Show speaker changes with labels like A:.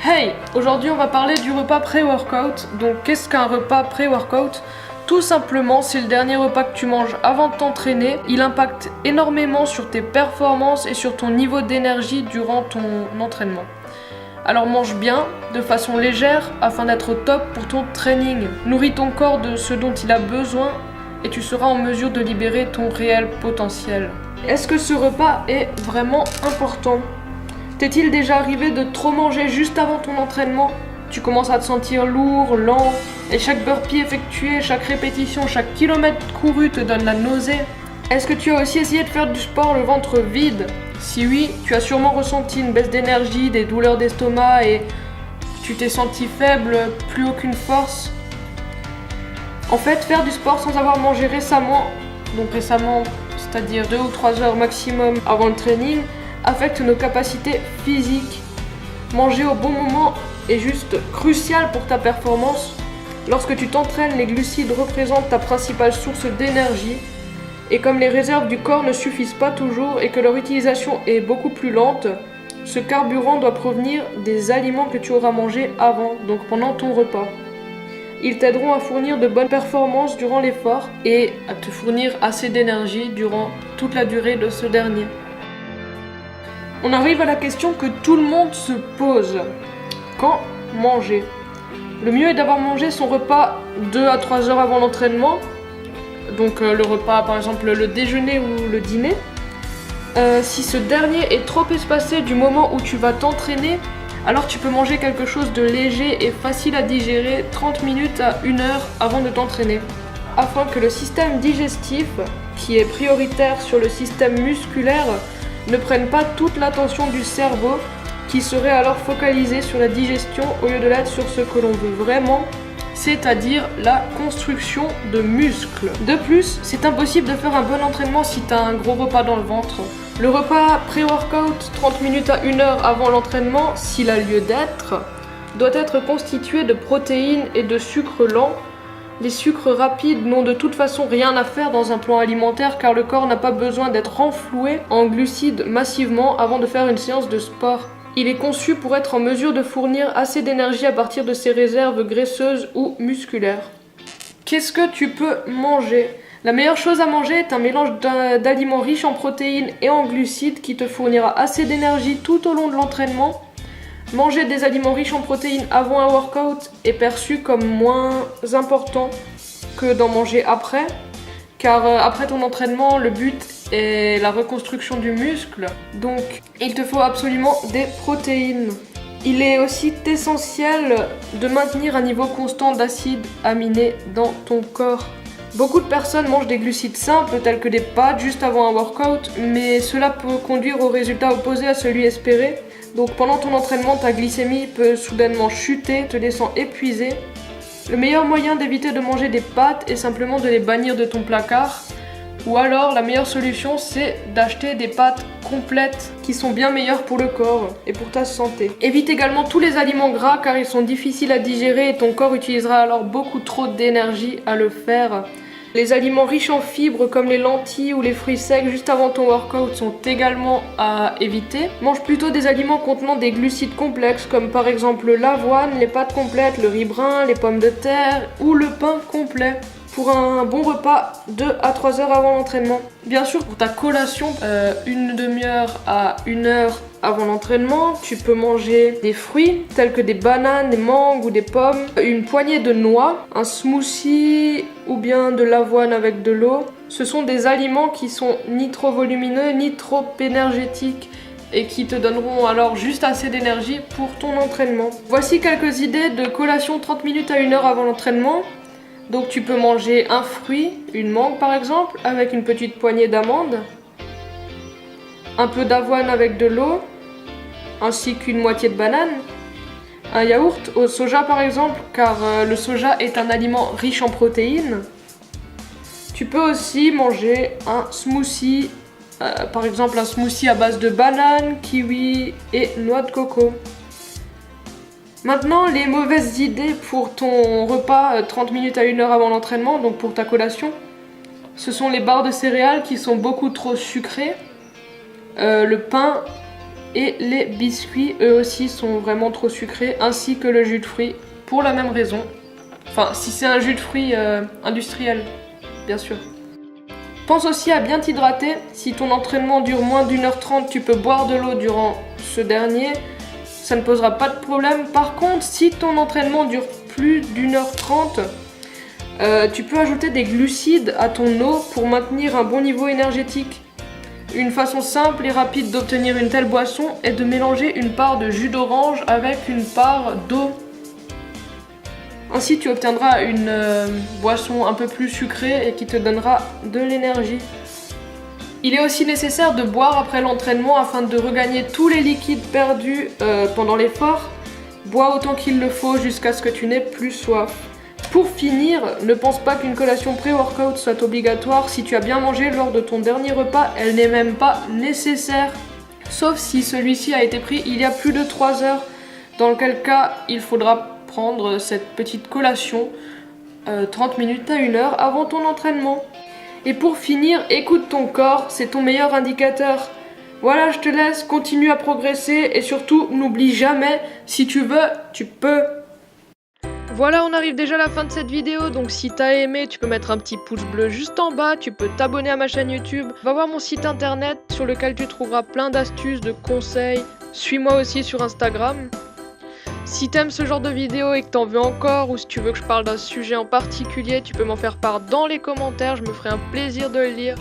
A: Hey, aujourd'hui on va parler du repas pré-workout. Donc qu'est-ce qu'un repas pré-workout? Tout simplement, c'est le dernier repas que tu manges avant de t'entraîner. Il impacte énormément sur tes performances et sur ton niveau d'énergie durant ton entraînement. Alors mange bien, de façon légère, afin d'être au top pour ton training. Nourris ton corps de ce dont il a besoin et tu seras en mesure de libérer ton réel potentiel. Est-ce que ce repas est vraiment important? T'est-il déjà arrivé de trop manger juste avant ton entraînement? Tu commences à te sentir lourd, lent, et chaque burpee effectué, chaque répétition, chaque kilomètre couru te donne la nausée. Est-ce que tu as aussi essayé de faire du sport le ventre vide? Si oui, tu as sûrement ressenti une baisse d'énergie, des douleurs d'estomac et tu t'es senti faible, plus aucune force. En fait, faire du sport sans avoir mangé récemment, c'est-à-dire 2 ou 3 heures maximum avant le training, affecte nos capacités physiques. Manger au bon moment est juste crucial pour ta performance. Lorsque tu t'entraînes, les glucides représentent ta principale source d'énergie. Et comme les réserves du corps ne suffisent pas toujours et que leur utilisation est beaucoup plus lente, ce carburant doit provenir des aliments que tu auras mangés avant, donc pendant ton repas. Ils t'aideront à fournir de bonnes performances durant l'effort et à te fournir assez d'énergie durant toute la durée de ce dernier. On arrive à la question que tout le monde se pose. Quand manger? Le mieux est d'avoir mangé son repas 2 à 3 heures avant l'entraînement. Donc le repas, par exemple le déjeuner ou le dîner. Si ce dernier est trop espacé du moment où tu vas t'entraîner, alors tu peux manger quelque chose de léger et facile à digérer 30 minutes à 1 heure avant de t'entraîner. Afin que le système digestif, qui est prioritaire sur le système musculaire, ne prenne pas toute l'attention du cerveau qui serait alors focalisé sur la digestion au lieu de l'être sur ce que l'on veut vraiment, c'est-à-dire la construction de muscles. De plus, c'est impossible de faire un bon entraînement si tu as un gros repas dans le ventre. Le repas pré-workout 30 minutes à 1 heure avant l'entraînement, s'il a lieu d'être, doit être constitué de protéines et de sucres lents. Les sucres rapides n'ont de toute façon rien à faire dans un plan alimentaire car le corps n'a pas besoin d'être renfloué en glucides massivement avant de faire une séance de sport. Il est conçu pour être en mesure de fournir assez d'énergie à partir de ses réserves graisseuses ou musculaires. Qu'est-ce que tu peux manger? La meilleure chose à manger est un mélange d'aliments riches en protéines et en glucides qui te fournira assez d'énergie tout au long de l'entraînement. Manger des aliments riches en protéines avant un workout est perçu comme moins important que d'en manger après, car après ton entraînement, le but est la reconstruction du muscle, donc il te faut absolument des protéines. Il est aussi essentiel de maintenir un niveau constant d'acides aminés dans ton corps. Beaucoup de personnes mangent des glucides simples tels que des pâtes juste avant un workout, mais cela peut conduire au résultat opposé à celui espéré. Donc pendant ton entraînement, ta glycémie peut soudainement chuter, te laissant épuisé. Le meilleur moyen d'éviter de manger des pâtes est simplement de les bannir de ton placard. Ou alors la meilleure solution c'est d'acheter des pâtes complètes qui sont bien meilleures pour le corps et pour ta santé. Évite également tous les aliments gras car ils sont difficiles à digérer et ton corps utilisera alors beaucoup trop d'énergie à le faire. Les aliments riches en fibres comme les lentilles ou les fruits secs juste avant ton workout sont également à éviter. Mange plutôt des aliments contenant des glucides complexes comme par exemple l'avoine, les pâtes complètes, le riz brun, les pommes de terre ou le pain complet pour un bon repas 2 à 3 heures avant l'entraînement. Bien sûr, pour ta collation, une demi-heure à 1 heure avant l'entraînement, tu peux manger des fruits tels que des bananes, des mangues ou des pommes, une poignée de noix, un smoothie ou bien de l'avoine avec de l'eau. Ce sont des aliments qui sont ni trop volumineux ni trop énergétiques et qui te donneront alors juste assez d'énergie pour ton entraînement. Voici quelques idées de collation 30 minutes à 1 heure avant l'entraînement. Donc tu peux manger un fruit, une mangue par exemple, avec une petite poignée d'amandes, un peu d'avoine avec de l'eau, ainsi qu'une moitié de banane, un yaourt au soja par exemple, car le soja est un aliment riche en protéines. Tu peux aussi manger un smoothie, par exemple un smoothie à base de banane, kiwi et noix de coco. Maintenant, les mauvaises idées pour ton repas 30 minutes à 1 heure avant l'entraînement, donc pour ta collation, ce sont les barres de céréales qui sont beaucoup trop sucrées, le pain Et les biscuits, eux aussi, sont vraiment trop sucrés, ainsi que le jus de fruits, pour la même raison. Enfin, si c'est un jus de fruits industriel, bien sûr. Pense aussi à bien t'hydrater. Si ton entraînement dure moins d'1h30, tu peux boire de l'eau durant ce dernier. Ça ne posera pas de problème. Par contre, si ton entraînement dure plus d'1h30, tu peux ajouter des glucides à ton eau pour maintenir un bon niveau énergétique. Une façon simple et rapide d'obtenir une telle boisson est de mélanger une part de jus d'orange avec une part d'eau. Ainsi, tu obtiendras une boisson un peu plus sucrée et qui te donnera de l'énergie. Il est aussi nécessaire de boire après l'entraînement afin de regagner tous les liquides perdus pendant l'effort. Bois autant qu'il le faut jusqu'à ce que tu n'aies plus soif. Pour finir, ne pense pas qu'une collation pré-workout soit obligatoire. Si tu as bien mangé lors de ton dernier repas, elle n'est même pas nécessaire. Sauf si celui-ci a été pris il y a plus de 3 heures, dans lequel cas il faudra prendre cette petite collation 30 minutes à 1 heure avant ton entraînement. Et pour finir, écoute ton corps, c'est ton meilleur indicateur. Voilà, je te laisse, continue à progresser et surtout, n'oublie jamais, si tu veux, tu peux. Voilà, on arrive déjà à la fin de cette vidéo, donc si t'as aimé, tu peux mettre un petit pouce bleu juste en bas, tu peux t'abonner à ma chaîne YouTube, va voir mon site internet sur lequel tu trouveras plein d'astuces, de conseils, suis-moi aussi sur Instagram. Si t'aimes ce genre de vidéo et que t'en veux encore, ou si tu veux que je parle d'un sujet en particulier, tu peux m'en faire part dans les commentaires, je me ferai un plaisir de le lire.